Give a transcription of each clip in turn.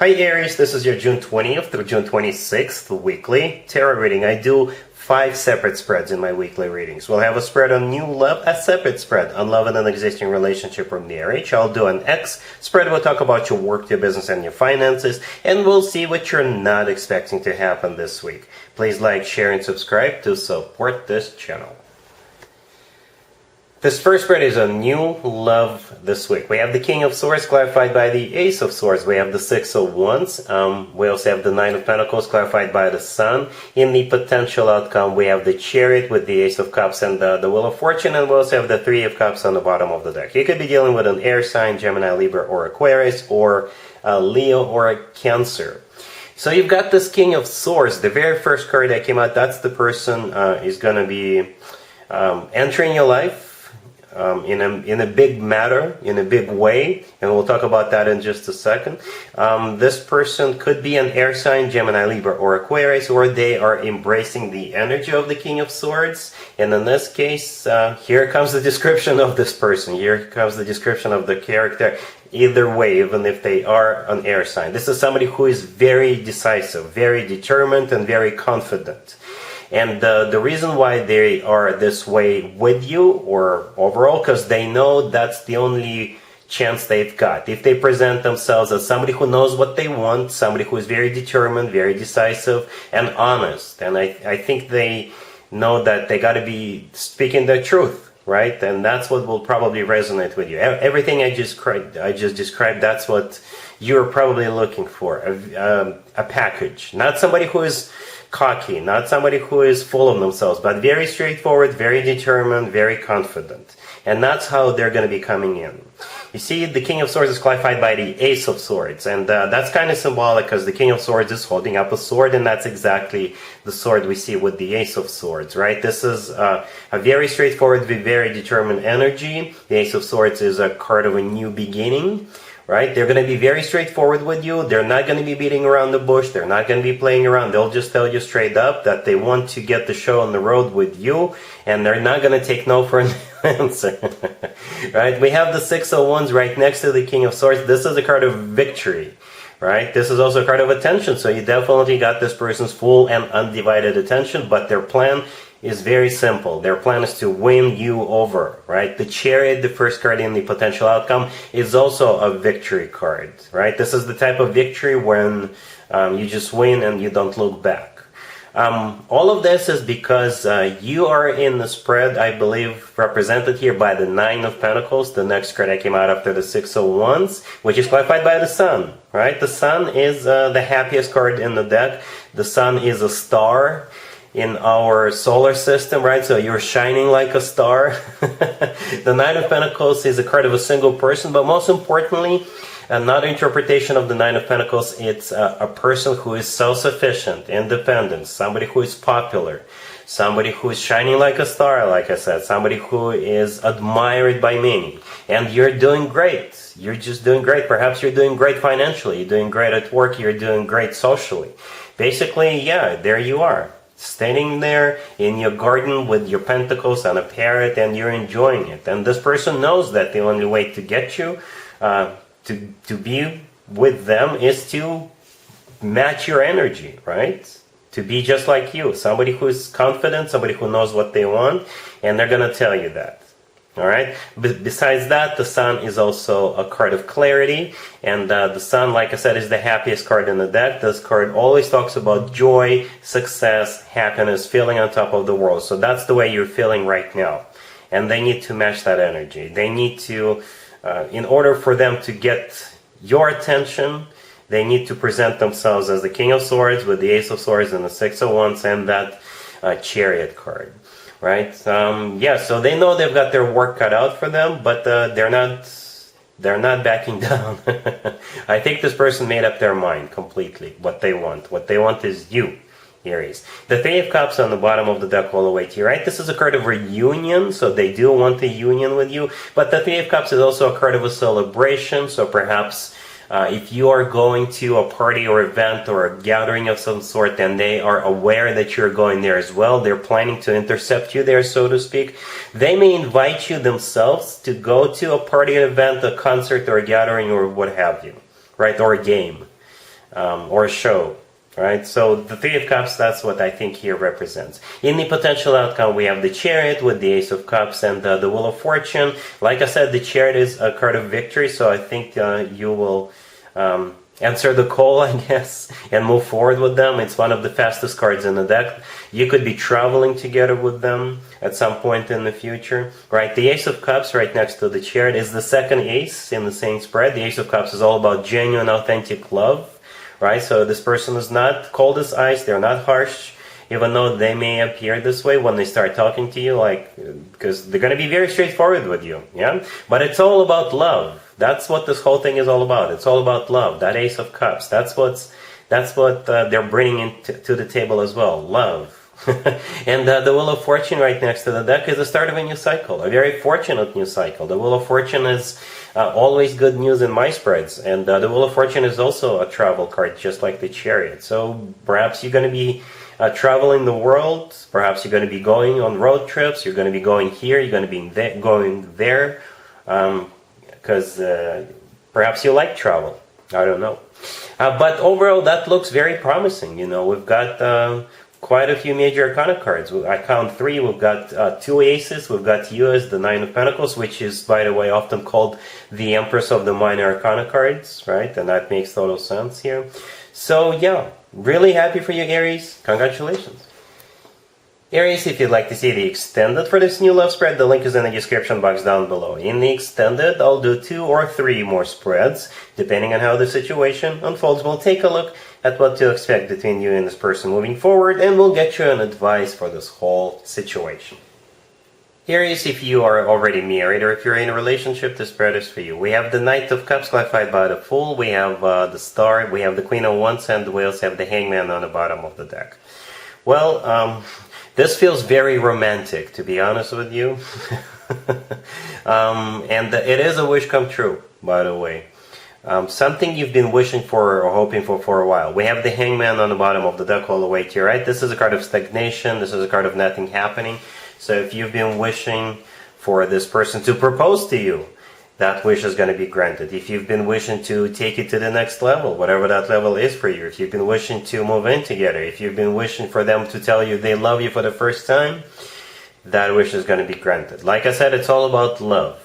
Hi Aries, this is your June 20th through June 26th weekly tarot reading. I do 5 separate spreads in my weekly readings. We'll have a spread on new love, a separate spread on love and an existing relationship or marriage. I'll do an X spread. We'll talk about your work, your business, and your finances, and we'll see what you're not expecting to happen this week. Please like, share, and subscribe to support this channel. This first spread is on new love this week. We have the King of Swords clarified by the Ace of Swords. We have the Six of Wands. We also have the Nine of Pentacles clarified by the Sun. In the potential outcome, we have the Chariot with the Ace of Cups and the Wheel of Fortune. And we also have the Three of Cups on the bottom of the deck. You could be dealing with an air sign, Gemini, Libra, or Aquarius, or a Leo, or a Cancer. So you've got this King of Swords. The very first card that came out, that's the person is going to be entering your life. In a big matter, in a big way, and we'll talk about that in just a second. This person could be an air sign, Gemini, Libra, or Aquarius, or they are embracing the energy of the King of Swords. And in this case, here comes the description of this person. Here comes the description of the character. Either way, even if they are an air sign, this is somebody who is very decisive, very determined, and very confident. And the reason why they are this way with you or overall, because they know that's the only chance they've got. If they present themselves as somebody who knows what they want, somebody who is very determined, very decisive, and honest. And I think they know that they got to be speaking the truth, right? And that's what will probably resonate with you. Everything I just described, that's what you're probably looking for. A package. Not somebody who is cocky, not somebody who is full of themselves, but very straightforward, very determined, very confident. And that's how they're going to be coming in. You see, the King of Swords is clarified by the Ace of Swords, and that's kind of symbolic because the King of Swords is holding up a sword, and that's exactly the sword we see with the Ace of Swords, right? This is a very straightforward, very determined energy. The Ace of Swords is a card of a new beginning. Right? They're going to be very straightforward with you. They're not going to be beating around the bush. They're not going to be playing around. They'll just tell you straight up that they want to get the show on the road with you, and they're not going to take no for an answer. Right? We have the Six of Wands right next to the King of Swords. This is a card of victory. Right? This is also a card of attention. So you definitely got this person's full and undivided attention, but their plan is very simple. Their plan is to win you over, right? The Chariot, the first card in the potential outcome, is also a victory card, right? This is the type of victory when you just win and you don't look back. All of this is because you are in the spread, I believe, represented here by the Nine of Pentacles, the next card that came out after the Six of Wands, which is clarified by the Sun, right? The Sun is the happiest card in the deck. The Sun is a star in our solar system, right? So you're shining like a star. The Nine of Pentacles is a card of a single person, but most importantly, another interpretation of the Nine of Pentacles, it's a person who is self-sufficient, independent, somebody who is popular, somebody who is shining like a star, like I said, somebody who is admired by many. And you're doing great. You're just doing great. Perhaps you're doing great financially. You're doing great at work. You're doing great socially. Basically, yeah, there you are. Standing there in your garden with your pentacles and a parrot, and you're enjoying it. And this person knows that the only way to get you to be with them is to match your energy, right? To be just like you. Somebody who is confident, somebody who knows what they want, and they're going to tell you that. All right. Besides that, the Sun is also a card of clarity, and the Sun, like I said, is the happiest card in the deck. This card always talks about joy, success, happiness, feeling on top of the world. So that's the way you're feeling right now, and they need to match that energy. They need to, in order for them to get your attention, they need to present themselves as the King of Swords with the Ace of Swords and the Six of Wands and that Chariot card. Right? Yeah, so they know they've got their work cut out for them, but they're not backing down. I think this person made up their mind completely, what they want. What they want is you, Aries. The Three of Cups on the bottom of the deck all the way to your right. This is a card of reunion, so they do want a union with you. But the Three of Cups is also a card of a celebration, so perhaps if you are going to a party or event or a gathering of some sort and they are aware that you're going there as well, they're planning to intercept you there, so to speak, they may invite you themselves to go to a party, an event, a concert, or a gathering, or what have you, right, or a game. or show. Right, so the Three of Cups, that's what I think here represents. In the potential outcome, we have the Chariot with the Ace of Cups and the Wheel of Fortune. Like I said, the Chariot is a card of victory, so I think you will answer the call, I guess, and move forward with them. It's one of the fastest cards in the deck. You could be traveling together with them at some point in the future. Right, the Ace of Cups right next to the Chariot is the second ace in the same spread. The Ace of Cups is all about genuine, authentic love. Right, so this person is not cold as ice, they're not harsh, even though they may appear this way when they start talking to you, like, because they're going to be very straightforward with you, yeah? But it's all about love. That's what this whole thing is all about. It's all about love, that Ace of Cups. That's what they're bringing to the table as well, love. And the Wheel of Fortune right next to the deck is the start of a new cycle, a very fortunate new cycle. The Wheel of Fortune is always good news in my spreads, and the Wheel of Fortune is also a travel card, just like the Chariot. So perhaps you're going to be traveling the world, perhaps you're going to be going on road trips, you're going to be going here, you're going to be going there, because perhaps you like travel. I don't know. But overall, that looks very promising. You know, we've got quite a few major arcana cards. I count 3. We've got 2 aces. We've got you as the Nine of Pentacles, which is, by the way, often called the Empress of the minor arcana cards, right? And that makes total sense here. So yeah, really happy for you, Aries. Congratulations. Aries, if you'd like to see the extended for this new love spread, the link is in the description box down below. In the extended, I'll do 2 or 3 more spreads. Depending on how the situation unfolds, we'll take a look at what to expect between you and this person moving forward, and we'll get you an advice for this whole situation. Aries, if you are already married or if you're in a relationship, this spread is for you. We have the Knight of Cups clarified by the Fool, we have the Star, we have the Queen of Wands, and we also have the Hangman on the bottom of the deck. Well, this feels very romantic, to be honest with you. And it is a wish come true, by the way. Something you've been wishing for or hoping for a while. We have the Hangman on the bottom of the deck all the way to your right. This is a card of stagnation. This is a card of nothing happening. So if you've been wishing for this person to propose to you, that wish is going to be granted. If you've been wishing to take it to the next level, whatever that level is for you, if you've been wishing to move in together, if you've been wishing for them to tell you they love you for the first time, that wish is going to be granted. Like I said, it's all about love.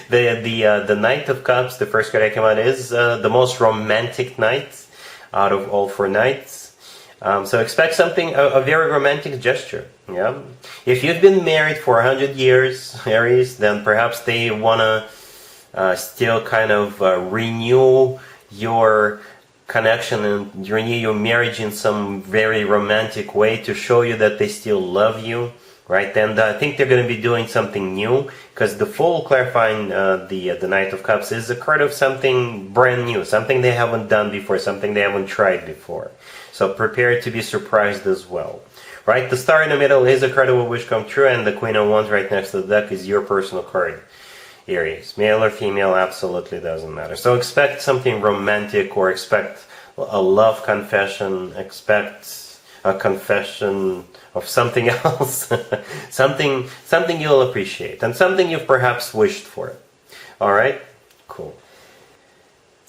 The Knight of Cups, the first card that came out, is the most romantic knight out of all 4 knights. So expect something, a very romantic gesture. Yeah. If you've been married for 100 years, Aries, then perhaps they want to still kind of renew your connection and renew your marriage in some very romantic way to show you that they still love you. Right, and I think they're going to be doing something new, because the Fool clarifying the Knight of Cups is a card of something brand new, something they haven't done before, something they haven't tried before. So prepare to be surprised as well. Right, the Star in the middle is a card of a wish come true, and the Queen of Wands right next to the deck is your personal card. Aries, male or female, absolutely doesn't matter. So expect something romantic, or expect a love confession, expect a confession of something else, something you'll appreciate, and something you've perhaps wished for. Alright? Cool.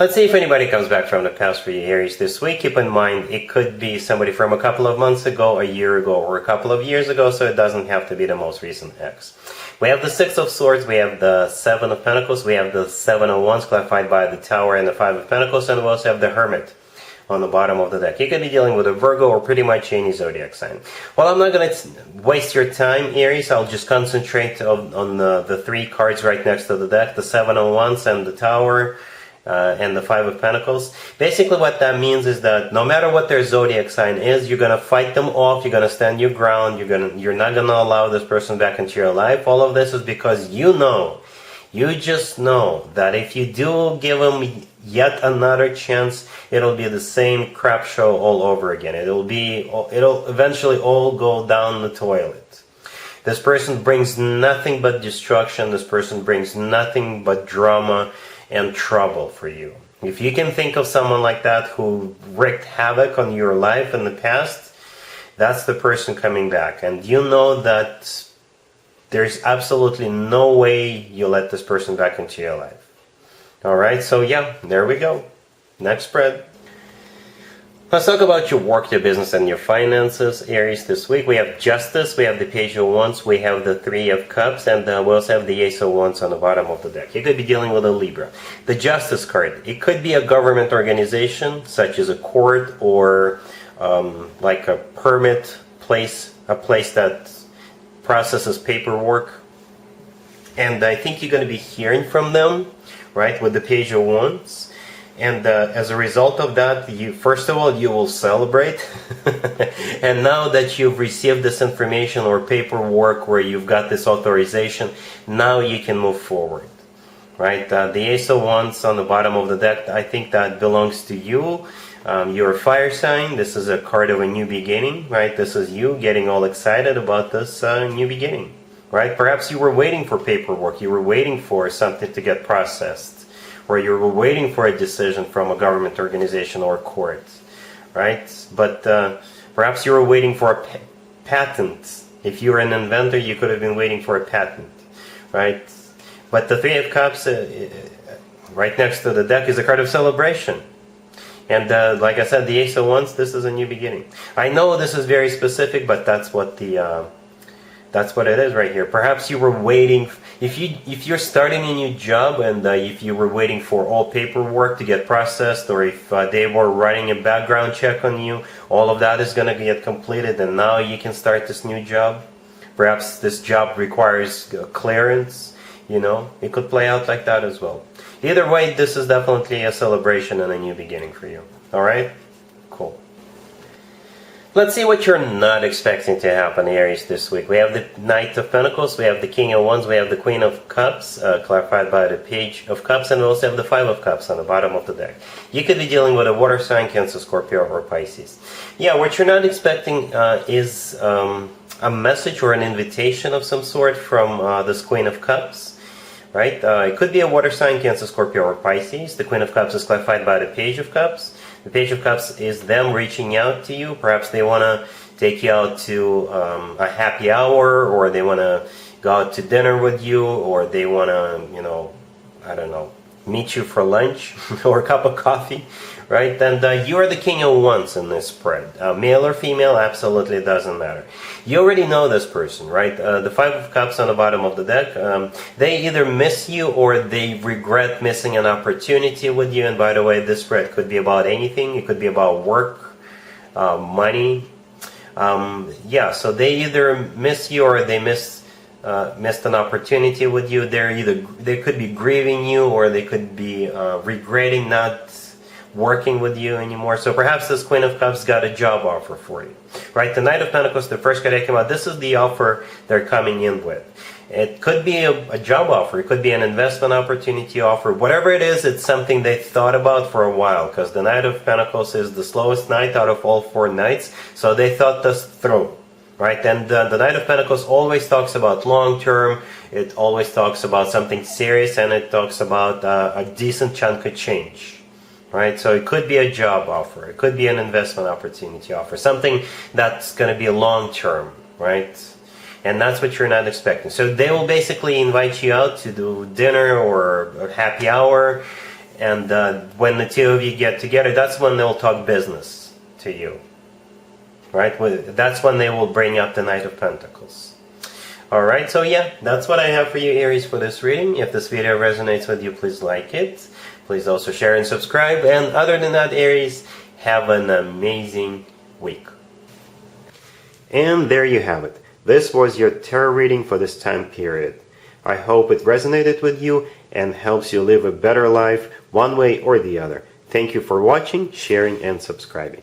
Let's see if anybody comes back from the past for you, Aries, this week. Keep in mind, it could be somebody from a couple of months ago, a year ago, or a couple of years ago, so it doesn't have to be the most recent ex. We have the Six of Swords, we have the Seven of Pentacles, we have the Seven of Wands clarified by the Tower and the Five of Pentacles, and we also have the Hermit on the bottom of the deck. You could be dealing with a Virgo or pretty much any zodiac sign. Well, I'm not going to waste your time, Aries. I'll just concentrate on the 3 cards right next to the deck, the Seven of Wands and the Tower and the Five of Pentacles. Basically what that means is that no matter what their zodiac sign is, you're going to fight them off, you're going to stand your ground, you're not going to allow this person back into your life. All of this is because you just know that if you do give them yet another chance, it'll be the same crap show all over again. It'll eventually all go down the toilet. This person brings nothing but destruction. This person brings nothing but drama and trouble for you. If you can think of someone like that who wreaked havoc on your life in the past, that's the person coming back. And you know that there's absolutely no way you let this person back into your life. Alright, so yeah, there we go. Next spread. Let's talk about your work, your business, and your finances, Aries, this week. We have Justice, we have the Page of Wands, we have the Three of Cups, and we also have the Ace of Wands on the bottom of the deck. You could be dealing with a Libra. The Justice card, it could be a government organization, such as a court or like a permit place, a place that processes paperwork. And I think you're going to be hearing from them, right, with the Page of Wands. And as a result of that, first of all, you will celebrate. And now that you've received this information or paperwork where you've got this authorization, now you can move forward, right? The Ace of Wands on the bottom of the deck, I think that belongs to you. You're a fire sign. This is a card of a new beginning, right? This is you getting all excited about this new beginning, right? Perhaps you were waiting for paperwork. You were waiting for something to get processed, or you were waiting for a decision from a government organization or court, right? But perhaps you were waiting for a patent. If you were an inventor, you could have been waiting for a patent, right? But the Three of Cups, right next to the deck, is a card of celebration. And like I said, the Ace of Wands, this is a new beginning. I know this is very specific, but that's what it is right here. Perhaps you were waiting. If you're starting a new job and if you were waiting for all paperwork to get processed, or if they were running a background check on you, all of that is going to get completed, and now you can start this new job. Perhaps this job requires clearance. You know, it could play out like that as well. Either way, this is definitely a celebration and a new beginning for you. All right? Cool. Let's see what you're not expecting to happen, Aries, this week. We have the Knight of Pentacles, we have the King of Wands, we have the Queen of Cups, clarified by the Page of Cups, and we also have the Five of Cups on the bottom of the deck. You could be dealing with a water sign, Cancer, Scorpio, or Pisces. Yeah, what you're not expecting is a message or an invitation of some sort from this Queen of Cups, right? It could be a water sign, Cancer, Scorpio, or Pisces. The Queen of Cups is clarified by the Page of Cups. The Page of Cups is them reaching out to you. Perhaps they want to take you out to a happy hour, or they want to go out to dinner with you, or they want to, you know, I don't know, meet you for lunch or a cup of coffee, right? And you are the King of Wands in this spread. Male or female, absolutely doesn't matter. You already know this person, right? The Five of Cups on the bottom of the deck, they either miss you or they regret missing an opportunity with you. And by the way, this spread could be about anything. It could be about work, money. Yeah, so they either miss you or they missed an opportunity with you. They could be grieving you, or they could be regretting not working with you anymore. So perhaps this Queen of Cups got a job offer for you, right? The Knight of Pentacles, the first card that came out, this is the offer they're coming in with. It could be a job offer, it could be an investment opportunity offer. Whatever it is, it's something they thought about for a while, because the Knight of Pentacles is the slowest knight out of all four knights, so they thought this through. Right, and the Knight of Pentacles always talks about long term, it always talks about something serious, and it talks about a decent chunk of change. Right, so it could be a job offer, it could be an investment opportunity offer, something that's going to be long term, right? And that's what you're not expecting. So they will basically invite you out to do dinner or a happy hour, and when the two of you get together, that's when they'll talk business to you. Right? That's when they will bring up the Knight of Pentacles. Alright, so yeah, that's what I have for you, Aries, for this reading. If this video resonates with you, please like it. Please also share and subscribe. And other than that, Aries, have an amazing week. And there you have it. This was your tarot reading for this time period. I hope it resonated with you and helps you live a better life one way or the other. Thank you for watching, sharing, and subscribing.